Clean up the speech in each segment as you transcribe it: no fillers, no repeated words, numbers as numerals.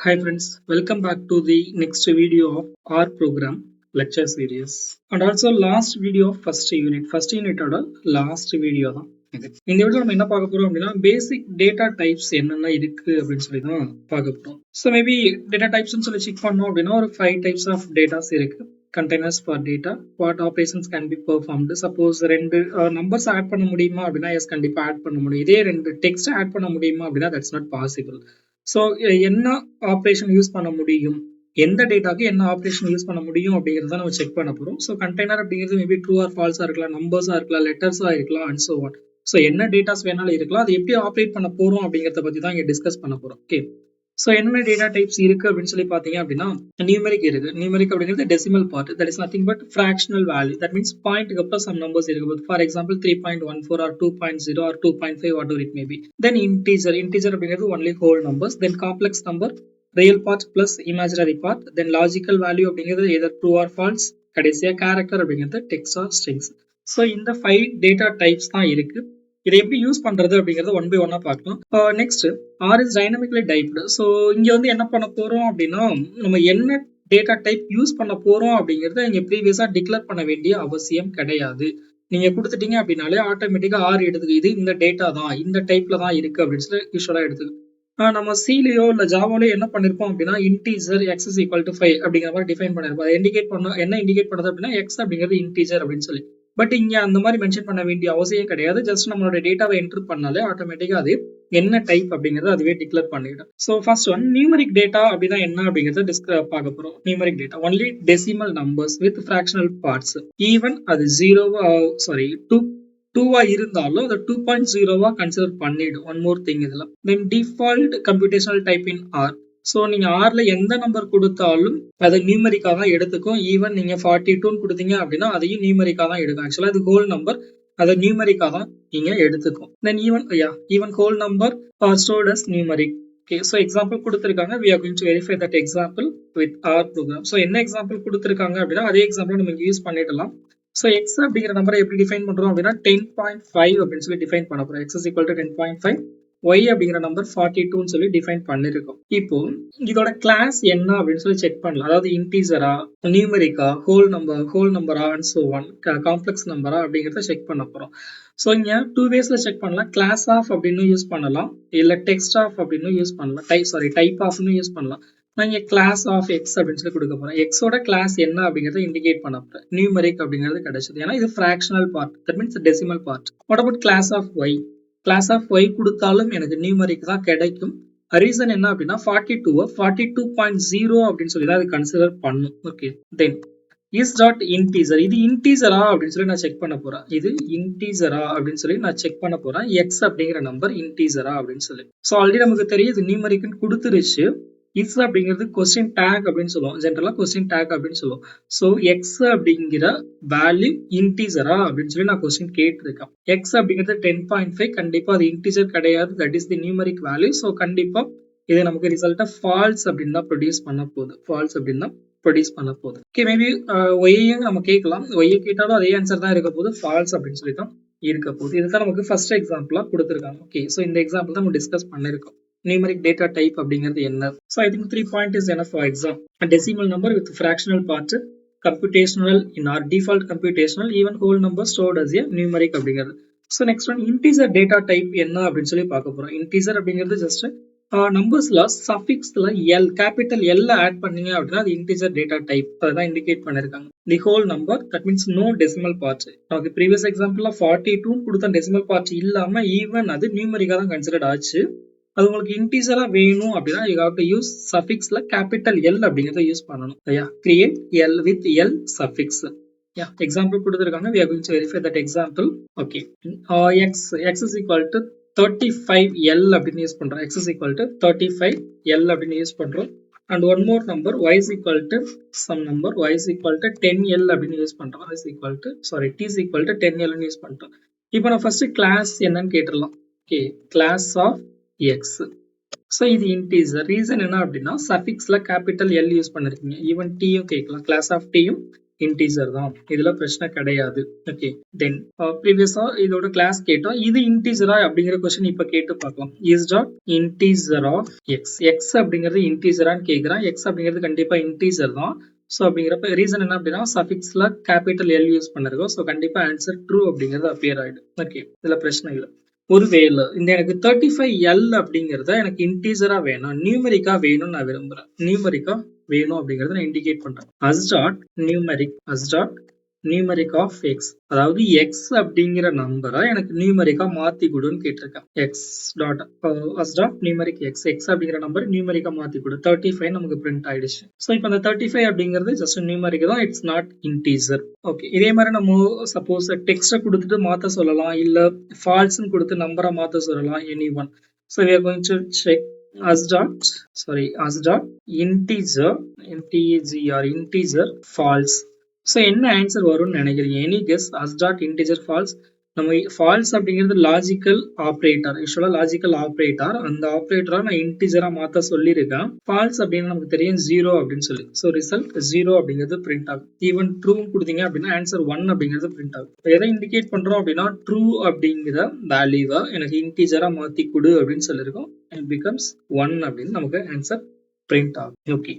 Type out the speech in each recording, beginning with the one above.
Hi friends, welcome back to the next video of our program lecture series and also last video of first unit oda last video தான் இது. இந்த video நம்ம என்ன பார்க்க போறோம் அப்படின்னா பேசிக் டேட்டா டைப்ஸ் என்னென்ன இருக்கு அப்படின்னு சொல்லி தான் பார்க்க போறோம். ஸோ மேபி டேட்டா டைப்ஸ்னு சொல்லி செக் பண்ணோம் அப்படின்னா ஒரு 5 டைப்ஸ் ஆஃப் டேட்டாஸ் இருக்கு. Containers for data, what operations can be performed. Suppose ரெண்டு நம்பர்ஸ் ஆட் பண்ண முடியுமா அப்படின்னா எஸ் கண்டிப்பா ஆட் பண்ண முடியும். இதே ரெண்டு டெக்ஸ்ட் ஆட் பண்ண முடியுமா அப்படின்னா தட்ஸ் நாட் பாசிபிள். ஸோ என்ன ஆப்ரேஷன் யூஸ் பண்ண முடியும், எந்த டேட்டாக்கு என்ன ஆப்ரேஷன் யூஸ் பண்ண முடியும் அப்படிங்கிறத நம்ம செக் பண்ண போறோம். ஸோ கண்டெய்னர் அப்படிங்கிறது மேபி ட்ரூ ஆர் ஃபால்ஸா இருக்கலாம், நம்பர்ஸா இருக்கலாம், லெட்டர்ஸா இருக்கலாம் அண்ட் சோ ஆன். ஸோ என்ன டேட்டாஸ் வேணாலும் இருக்கலாம், அது எப்படி ஆப்ரேட் பண்ண போறோம் அப்படிங்கிறத பத்தி தான் இங்க டிஸ்கஸ் பண்ண போறோம். ஓகே, ஸோ என்னென்ன டேட்டா டைப்ஸ் இருக்கு அப்படின்னு சொல்லி பாத்தீங்க அப்படின்னா நியூமெரிக் இருக்கு. நியூமெரிக் அப்படிங்கிறது decimal part, that is nothing but fractional value. That means பாயிண்ட்க்கு அப்புறம் சம் நம்பர்ஸ் இருக்கு. For example 3.14 or 2.0 or 2.5 whatever it may be. Then integer, integer அப்படிங்கிறது only whole numbers. Then complex number, real part plus imaginary part. Then logical value அப்படிங்கிறது either true or false. கடைசியா character அப்படிங்கிறது text R strings. So இந்த 5 data types தான் இருக்கு. இதை எப்படி use பண்றது அப்படிங்கறத ஒன் பை ஒன்னா பார்க்கலாம். Next R is dynamically typed. So இங்க வந்து என்ன பண்ண போறோம் அப்படின்னா நம்ம என்ன டேட்டா டைப் யூஸ் பண்ண போறோம் அப்படிங்கறத இங்க ப்ரீவியஸா டிக்ளேர் பண்ண வேண்டிய அவசியம் கிடையாது. நீங்க கொடுத்துட்டீங்க அப்படின்னாலே ஆட்டோமேட்டிக்கா ஆர் எடுத்துக்கு இது இந்த டேட்டா தான் இந்த டைப்ல தான் இருக்கு அப்படின்னு சொல்லி யூஸ்வலா எடுத்துக்கு. நம்ம சீலையோ இல்ல ஜாவாலயோ என்ன பண்ணிருப்போம் அப்படின்னா integer X is equal to 5 அப்படிங்கிற மாதிரி டிஃபைன் பண்ணிருப்போம். அதை இண்டிகேட் பண்ண என்ன இண்டிகேட் பண்ணுது அப்படின்னா எக்ஸ் அப்படிங்கிறது இன்டீஜர் அப்படின்னு சொல்லி. பட் இங்க அந்த மாதிரி மென்ஷன் பண்ண வேண்டிய அவசியம் கிடையாது. ஜஸ்ட் நம்மளோட டேட்டாவை என்டர் பண்ணாலே ஆட்டோமேட்டிக்கா அது என்ன டைப் அப்படிங்கறது அதுவே டிக்ளேர் பண்ணிடும். So first one numeric data அப்படின்னா என்ன அப்படிங்கறத பார்க்க போறோம். Numeric data only decimal numbers with fractional parts. Even அது 2 இருந்தாலும் அதை 2.0 கன்சிடர் பண்ணிடும். ஒன் மோர் திங் இதுல. Then default computational type in R. So நீங்க ஆர்ல எந்த நம்பர் கொடுத்தாலும் அதை நியூமரிக்கா தான் எடுத்துக்கும். ஈவன் நீங்க 42 கொடுத்தீங்க அப்படின்னா அதையும் நியூமரிக்கா தான் எடுக்கும். ஆக்சுவலா அது ஹோல் நம்பர், அதை நியூமரிக்கா தான் நீங்க எடுத்துக்கும். Then even whole number are stored as numeric. Okay, so example கொடுத்துருக்காங்க. we are going to verify that example with our program. So என்ன எக்ஸாம்பிள் கொடுத்துருக்காங்க அப்படின்னா அதே எக்ஸாம்பிள் நம்ம யூஸ் பண்ணிடலாம். ஸோ எக்ஸ் அப்படிங்கிற நம்பரை எப்படி டிஃபைன் பண்றோம் அப்படின்னா 10.5 அப்படின்னு சொல்லி டிஃபைன் பண்ண போறோம். X is equal to 10.5, Y அப்படிங்கிற நம்பர் 42 சொல்லி டிஃபைன் பண்ணிருக்கோம். இப்போ இதோட கிளாஸ் என்ன அப்படின்னு சொல்லி செக் பண்ணலாம். அதாவது இன்டீஜரா, நியூமரிக்கா, ஹோல் நம்பரா அண்ட் சோ ஒன், காம்ப்ளெக்ஸ் நம்பரா அப்படிங்கிறத செக் பண்ண போறோம். ஸோ இங்க 2 வேஸ்ல செக் பண்ணலாம். கிளாஸ் ஆஃப் அப்படின்னு யூஸ் பண்ணலாம், இல்ல டெக்ஸ்ட் ஆஃப் அப்படின்னு யூஸ் பண்ணலாம். டைப் ஆஃப்னு யூஸ் பண்ணலாம். நான் இங்க கிளாஸ் ஆஃப் எக்ஸ் அப்படின்னு சொல்லி கொடுக்க போறேன். எக்ஸோட கிளாஸ் என்ன அப்படிங்கறத இண்டிகேட் பண்ண போறேன். நியூமரிக் அப்படிங்கிறது கிடைச்சது. ஏன்னா இது fractional part, that means decimal part. What about class of Y? Class of Y கொடுத்தாலும் எனக்கு நியூமரிக் தான் கிடைக்கும். ரீசன் என்ன அப்படின்னா 42.0 அப்படின்னு சொல்லி தான் அது கன்சிடர் பண்ணும். Okay, then is dot integer. இது இன்டீஜரா அப்படின்னு சொல்லி நான் செக் பண்ண போறேன். இது இன்டீஜரா அப்படின்னு சொல்லி நான் செக் பண்ண போறேன். எக்ஸ் அப்படிங்கிற நம்பர் இன்டீஜரா அப்படின்னு சொல்லி. ஸோ ஆல்ரெடி நமக்கு தெரியும் இது நியூமரிக்னு கொடுத்துருச்சு. இஸ் அப்படிங்கிறது கொஸ்டின் டேக் அப்படின்னு சொல்லுவோம். ஜென்ரலா கொஸ்டின் டேக் அப்படின்னு சொல்லுவோம். ஸோ எக்ஸ் அப்படிங்கிற வேல்யூ இன்டீஜரா அப்படின்னு சொல்லி நான் கொஸ்டின் கேட்டிருக்கேன். எக்ஸ் அப்படிங்கிறது 10.5 கண்டிப்பா அது இன்டீஜர் கிடையாது. That is the numeric value. So கண்டிப்பா இது நமக்கு ரிசல்ட்டா ஃபால்ஸ் அப்படின்னு தான் ப்ரொடியூஸ் பண்ண போகுது. ஃபால்ஸ் அப்படின்னு தான் ப்ரொடியூஸ் பண்ண போகுது. ஓகே, மேபி ஒய்யையும் நம்ம கேட்கலாம். ஒய்யை கேட்டாலும் அதே ஆன்சர் தான் இருக்க போகுது, ஃபால்ஸ் அப்படின்னு சொல்லி தான் இருக்க போகுது. இதுதான் நமக்கு ஃபர்ஸ்ட் எக்ஸாம்பிளா கொடுத்துருக்காங்க. ஓகே, ஸோ இந்த எக்ஸாம்பிள் தான் நம்ம டிஸ்கஸ் பண்ணிருக்கோம். Numeric data type அப்படிங்கிறது என்ன? So I think 3 point is enough for exam. A decimal number with fractional part, computational in our default computational, even whole number stored as a numeric அப்படிங்கிறது. So next one integer data type என்ன அப்படின்னு சொல்லி பார்க்க போறோம். integer அப்படிங்கிறது just நம்பர்ஸ்ல சஃபிக்ஸ்ல L, capital L add பண்ணீங்க அப்படின்னா அது இன்டிஜர் டேட்டா டைப். அதான் இண்டிகேட் பண்ணிருக்காங்க. The whole number, that means no decimal parts. நமக்கு ப்ரீவியஸ் எக்ஸாம்பிள்ல 42 கொடுத்த டெசிமல் பார்ட்ஸ் இல்லாம ஈவன் அது நியூமரிக்கா தான் கன்சிடர்ட் ஆச்சு. அது உங்களுக்கு இன்டீஜரா வேணும் அப்படின்னா you have to use suffixல capital L அப்படிங்கறத யூஸ் பண்ணணும். create L with L suffix. Example கொடுத்திருக்காங்க. we are going to verify that example. Okay, x is equal to 35L அப்படின்னு யூஸ் பண்றோம். x is equal to 35L அப்படின்னு use பண்றோம். and one more number y is equal to some number y is equal to 10L அப்படின்னு use பண்றோம். t is equal to 10L use பண்றோம். இப்போ நான் first class என்னன்னு கேட்டுறலாம். okay, class of x. So இது integer. Reason என்ன அப்படின்னா சஃபிக்ஸ்ல capital L use பண்ணிருக்கீங்க. ஈவன் டீயும் கேட்கலாம். கிளாஸ் ஆஃப் டீயும் இன்டீஜர் தான், இதுல பிரச்சனை கிடையாது. ஓகே, தென் ப்ரீவியஸா இதோட கிளாஸ் கேட்டோம். இது இன்டீஜரா அப்படிங்கிற கொஸ்டின் இப்ப கேட்டு பார்க்கலாம். Is dot integer of X, X அப்படிங்கிறது இன்டீஜரான்னு கேட்கிறான். எக்ஸ் அப்படிங்கிறது கண்டிப்பா இன்டீஜர் தான். ஸோ அப்படிங்கிறப்ப ரீசன் என்ன அப்படின்னா சஃபிக்ஸ்ல கேபிட்டல் எல் யூஸ் பண்ணிருக்கோம். ஸோ கண்டிப்பா ஆன்சர் ட்ரூ அப்படிங்கிறது அப்பியர் ஆயிடும். ஓகே, இதுல பிரச்சனை இல்லை. ஒருவேளை இந்த எனக்கு 35L அப்படிங்கிறத எனக்கு இன்டீஜரா வேணும், நியூமெரிக்கா வேணும்னு நான் விரும்புறேன். நியூமெரிக்கா வேணும் அப்படிங்கறத நான் இண்டிகேட் பண்றேன். as dot numeric of x, அதாவது x அப்படிங்கிற நம்பரை எனக்கு நியூமெரிக்கா மாத்தி கொடுன்னு கேட்டிருக்கேன். x dot as dot numeric x, x அப்படிங்கிற நம்பர் நியூமெரிக்கா மாத்தி கொடு. 35 நமக்கு பிரிண்ட் ஆயிடுச்சு. ஸோ இப்போ அந்த 35 அப்படிங்கிறது ஜஸ்ட் நியூமெரிக் தான், இட்ஸ் நாட் இன்டீஜர். ஓகே, இதே மாதிரி நம்ம சப்போஸ் டெக்ஸ்ட்டை கொடுத்துட்டு மாத்த சொல்லலாம், இல்ல ஃபால்ஸ்ன்னு கொடுத்து நம்பரை மாத்த சொல்லலாம், any one. So we are going to check as dot integer false. So என்ன ஆன்சர் வரும்னு நினைக்கிறீங்க? Any guess? as dot integer false. நம்ம ஃபால்ஸ் அப்படிங்கிறது லாஜிக்கல் ஆப்ரேட்டர், யூஸ்வலா லாஜிக்கல் ஆப்ரேட்டர். அந்த ஆப்ரேட்டரா நான் இன்டிஜரா மாத்த சொல்லியிருக்கேன். ஃபால்ஸ் அப்படின்னு நமக்கு தெரியும் 0 அப்படின்னு சொல்லி. ஸோ ரிசல்ட் 0 அப்படிங்கிறது பிரிண்ட் ஆகும். ஈவன் ட்ரூ கொடுத்தீங்க அப்படின்னா ஆன்சர் 1 அப்படிங்கிறது பிரிண்ட் ஆகும். எதை இண்டிகேட் பண்றோம் அப்படின்னா ட்ரூ அப்படிங்கிற வேல்யூவை எனக்கு இன்டிஜரா மாத்தி கொடு அப்படின்னு சொல்லியிருக்கோம். இட் பிகம்ஸ் 1 அப்படின்னு நமக்கு ஆன்சர் print ஆகும். Okay,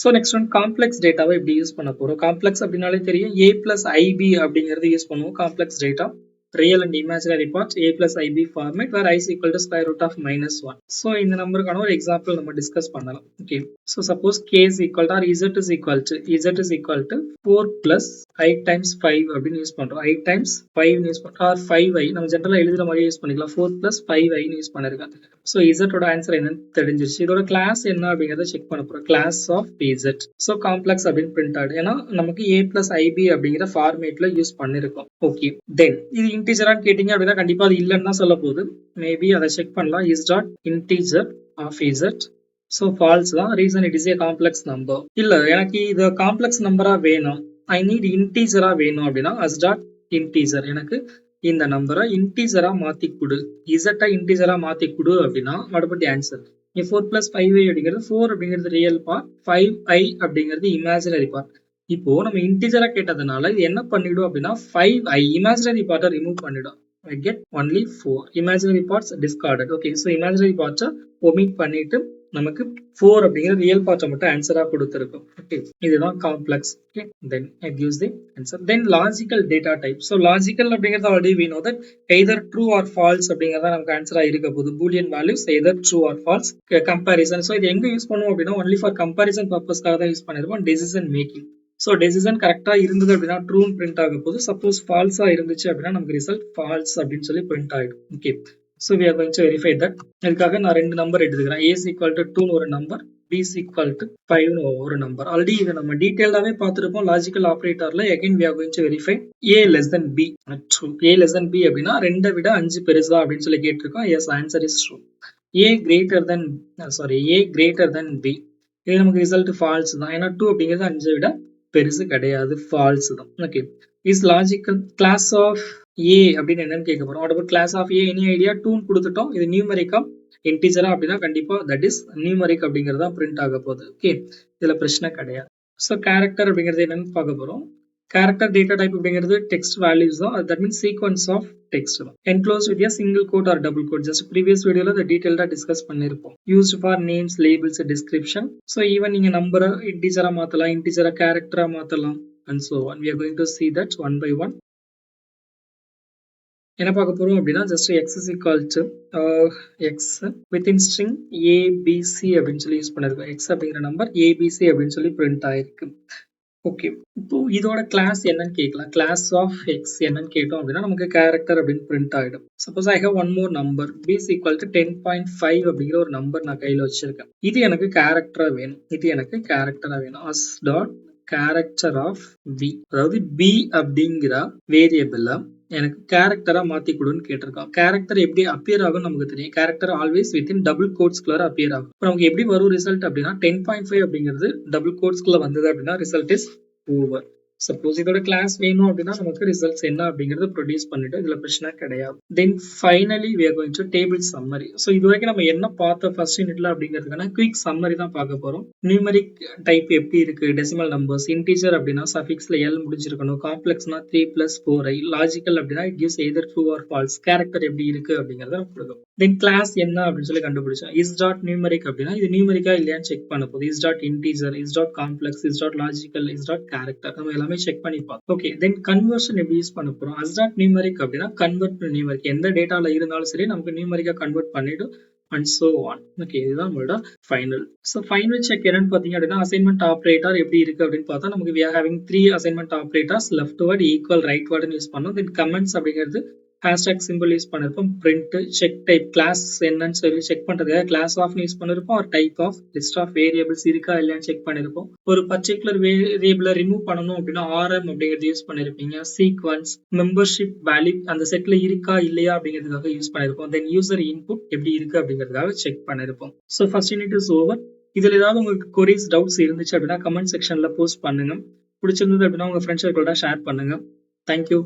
so next one complex டேட்டாவை எப்படி யூஸ் பண்ண போறோம்? காம்ப்ளெக்ஸ் அப்படின்னாலே தெரியும், a plus ib அப்படிங்கிறது யூஸ் பண்ணுவோம். Complex data real and imaginary parts a plus ib format where i is equal to square root of -1. So இந்த நம்பருக்கான ஒரு எக்ஸாம்பிள் நம்ம டிஸ்கஸ் பண்ணலாம். Okay, so suppose k is equal to or z is equal to 4 plus i times 5 அப்படின்னு use பண்றோம். i times 5 use பண்றோம், or 5i நம்ம ஜெனரலா எழுதுற மாதிரி யூஸ் பண்ணிக்கலாம். 4 plus 5i யூஸ் பண்ணிருக்கேன். ஸோ z ஓட ஆன்சர் என்னன்னு தெரிஞ்சிருச்சு. இதோட கிளாஸ் என்ன அப்படிங்கறத செக் பண்ண போறோம். Class of z. So complex அப்படின்னு பிரிண்ட் ஆகுது, ஏன்னா நமக்கு a plus ib அப்படிங்கிற ஃபார்மேட்ல யூஸ் பண்ணிருக்கோம். ஓகே, தென் இது இன்டிஜரான்னு கேட்டீங்க அப்படின்னா கண்டிப்பா அது இல்லைன்னு தான் சொல்ல போகுது. மேபி அதை செக் பண்ணலாம். Is dot integer of z. So false தான். Reason it is a complex number. இல்ல எனக்கு இது காம்ப்ளெக்ஸ் நம்பரா வேணும், ஐ நீட் இன்டிஜரா வேணும் அப்படின்னா as டாட் இன்டிஜர், எனக்கு இந்த நம்பரை இன்டிஜரா மாத்தி கொடு, இசட்டை இன்டிஜரா மாத்தி கொடு அப்படின்னா மறுபடி ஆன்சர் 4 plus 5i அப்படிங்கிறது 4 அப்படிங்கிறது ரியல் பார்ட், 5i அப்படிங்கிறது இமேஜினரி பார்ட். இப்போ நம்ம இன்டிஜரா கேட்டதுனால இது என்ன பண்ணிடும் அப்படின்னா 5i இமேஜினரி பார்ட்டை ரிமூவ் பண்ணிடும். I get only 4 imaginary parts discarded. Okay, so imaginary parts omit பண்ணிட்டு நமக்கு 4 அப்படிங்கிற ரியல் பார்ட்ஸை மட்டும் ஆன்சரா கொடுத்திருக்கும். ஓகே, இதுதான் complex. Okay, then it gives the answer. Then logical data type. So logical அப்படிங்கிறது already we know that either true or false அப்படிங்கறத நமக்கு ஆன்சரா இருக்க போகுது. boolean values either true or false. comparison. So இது எங்க யூஸ் பண்ணுவோம் அப்படின்னா only for comparison purpose-காக தான் யூஸ் பண்ணிருப்போம். decision making. ஸோ டெசிஷன் கரெக்டா இருந்தது அப்படின்னா ட்ரூ பிரிண்ட் ஆக போது. சப்போஸ் ஃபால்ஸா இருந்துச்சு அப்படின்னா நமக்கு ரிசல்ட் ஃபால்ஸ் அப்படின்னு சொல்லி பிரிண்ட் ஆயிடும். Okay, so we are going to verify that. இதுக்காக நான் 2 நம்பர் எடுத்துக்கிறேன். a is equal to 2 ஒரு number, b is equal to 5 ஒரு நம்பர். ஆல்ரெடி இதை நம்ம டீடைல்டாவே பார்த்துருப்போம் logical ஆப்ரேட்டர்ல. again we are going to verify a less than b. true. a less than b அப்படின்னா 2 விட 5 பெருசா அப்படின்னு சொல்லி கேட்டிருக்கோம். yes, answer is true. a greater than b, இது நமக்கு ரிசல்ட் ஃபால்ஸ் தான், ஏன்னா 2 அப்படிங்கிறது 5 விட பெருசு கிடையாது, ஃபால்ஸ் தான். Okay, is logical. Class of a அப்படின்னு என்னன்னு கேட்க போறோம். What class of a, any idea? 2 கொடுத்துட்டோம். இது நியூமெரிக்கா இன்டிஜரா அப்படின்னா கண்டிப்பா தட் இஸ் நியூமெரிக் அப்படிங்கறதா பிரிண்ட் ஆக போகுது. ஓகே, இதுல பிரச்சனை கிடையாது. ஸோ கேரக்டர் அப்படிங்கிறது என்னன்னு பார்க்க போறோம். கேரக்டர் டேட்டா டைப் அப்படிங்கிறது டெக்ஸ்ட் வேல்யூஸ் தான். That means sequence of text தான். Enclose with single quote or double quote. Just previous வீடியோல அதை டீடைல்டா டிஸ்கஸ் பண்ணிருப்போம். Used for names, labels, description. So even நீங்க நம்பரை இன்டிஜரா மாத்தலாம், இன்டிஜரா கேரக்டரா மாத்தலாம், and so on. We are going to see that one by one. என்ன பார்க்க போறோம் அப்படின்னா just x is equal to x within string abc அப்படின்னு சொல்லி யூஸ் பண்ணிருக்கோம். x அப்படிங்கிற நம்பர் abc அப்படின்னு சொல்லி பிரிண்ட் ஆயிருக்கு. ஓகே, இப்போ இதோட கிளாஸ் என்னன்னு கேட்கலாம். கிளாஸ் ஆஃப் x என்னன்னு கேட்டோம் அப்படின்னா நமக்கு கேரக்டர் அப்படின்னு பிரிண்ட் ஆயிடும். Suppose I have one more number, b is equal to 10.5 அப்படிங்கிற ஒரு நம்பர் நான் கையில வச்சிருக்கேன். இது எனக்கு கேரக்டரா வேணும். as dot character of b, அதாவது b அப்படிங்கிற வேரியபிள எனக்கு கேரக்டரா மாத்தி கொடுன்னு கேட்டிருக்கோம். கேரக்டர் எப்படி அப்பியர் ஆகும் நமக்கு தெரியும். கேரக்டர் ஆல்வேஸ் வித்தின் டபுள் கோட்ஸ்குள்ள அப்பியர் ஆகும். நமக்கு எப்படி வரும் ரிசல்ட் அப்படின்னா 10.5 அப்படிங்கிறது டபுள் கோட்ஸ்குள்ள வந்தது அப்படின்னா ரிசல்ட் இஸ் ஓவர். சப்போஸ் இதோட கிளாஸ் வேணும் அப்படின்னா நமக்கு ரிசல்ட்ஸ் என்ன அப்படிங்கறத ப்ரொடியூஸ் பண்ணிட்டு இதுல பிரச்சனை கிடையாது. Then finally we are going to table summary. So இது வரைக்கும் நம்ம என்ன பார்த்தோம் ஃபர்ஸ்ட் யூனிட்ல அப்படிங்கிறதுக்கான குயிக் சம்மரி தான் பார்க்க போறோம். நியூமரிக் டைப் எப்படி இருக்கு, டெசிமல் நம்பர்ஸ், இன்டீஜர் அப்படின்னா சஃபிக்ஸ்ல எல் முடிஞ்சிருக்கணும், காம்ப்ளெக்ஸ்னா 3+4i, லாஜிக்கல் அப்படின்னா it gives either true or falls, character எப்படி இருக்கு அப்படிங்கறத நம்ம கொடுக்கும். தென் கிளாஸ் என்ன அப்படின்னு சொல்லி கண்டுபிடிச்சோம். இஸ் டாட் நியூமரிக் அப்படின்னா இது நியூமரிக்கா இல்லையான்னு செக் பண்ண போகுது. Is dot integer, is dot complex, is dot logical, is dot character, நம்ம எல்லாமே செக் பண்ணி பார்த்தோம். ஓகே, தென் கன்வர்ஷன் எப்படி யூஸ் பண்ண போறோம். இஸ் டாட் நியூமரிக் அப்படின்னா கன்வெர்ட் டு நியூமரிக், எந்த டேட்டால இருந்தாலும் சரி நமக்கு நியூமரிக்கா கன்வெர்ட் பண்ணிட்டு அண்ட் சோ ஆன். ஓகே, இதுதான் நம்மளோட ஃபைனல். ஸோ ஃபைனல் செக் என்னன்னு பார்த்தீங்க அப்படின்னா அசைன்மெண்ட் ஆப்ரேட்டர் எப்படி இருக்கு அப்படின்னு பார்த்தா நமக்கு we are having 3 assignment operators, leftward, equal, right வேர்டுன்னு யூஸ் பண்ணோம். தென் கமெண்ட்ஸ் அப்படிங்கிறது ஹேஷ்டாக் சிம்பிள் யூஸ் பண்ணிருப்போம். பிரிண்ட், செக் டைப், கிளாஸ் என்னன்னு சொல்லி செக் பண்றதுக்காக கிளாஸ் ஆஃப் யூஸ் பண்ணிருப்போம். ஒரு type of, list of variables இருக்கா இல்லையான்னு செக் பண்ணிருப்போம். ஒரு பர்டிகுலர் வேரியபிளை ரிமூவ் பண்ணணும் அப்படின்னா ஆர்எம் அப்படிங்கிறது யூஸ் பண்ணிருப்பீங்க. சீக்வன்ஸ், மெம்பர்ஷிப் வேல்யூ அந்த செட்ல இருக்கா இல்லையா அப்படிங்கிறதுக்காக யூஸ் பண்ணிருப்போம். தென் யூசர் இன்புட் எப்படி இருக்கு அப்படிங்கிறதுக்காக செக் பண்ணிருப்போம். So first unit is over. இதுல ஏதாவது உங்களுக்கு கொரிஸ், டவுட்ஸ் இருந்துச்சு அப்படின்னா கமெண்ட் செக்ஷன்ல போஸ்ட் பண்ணுங்க. பிடிச்சிருந்தது அப்படின்னா உங்க ஃப்ரெண்ட்ஸ் கூட ஷேர் பண்ணுங்க. தேங்க்யூ.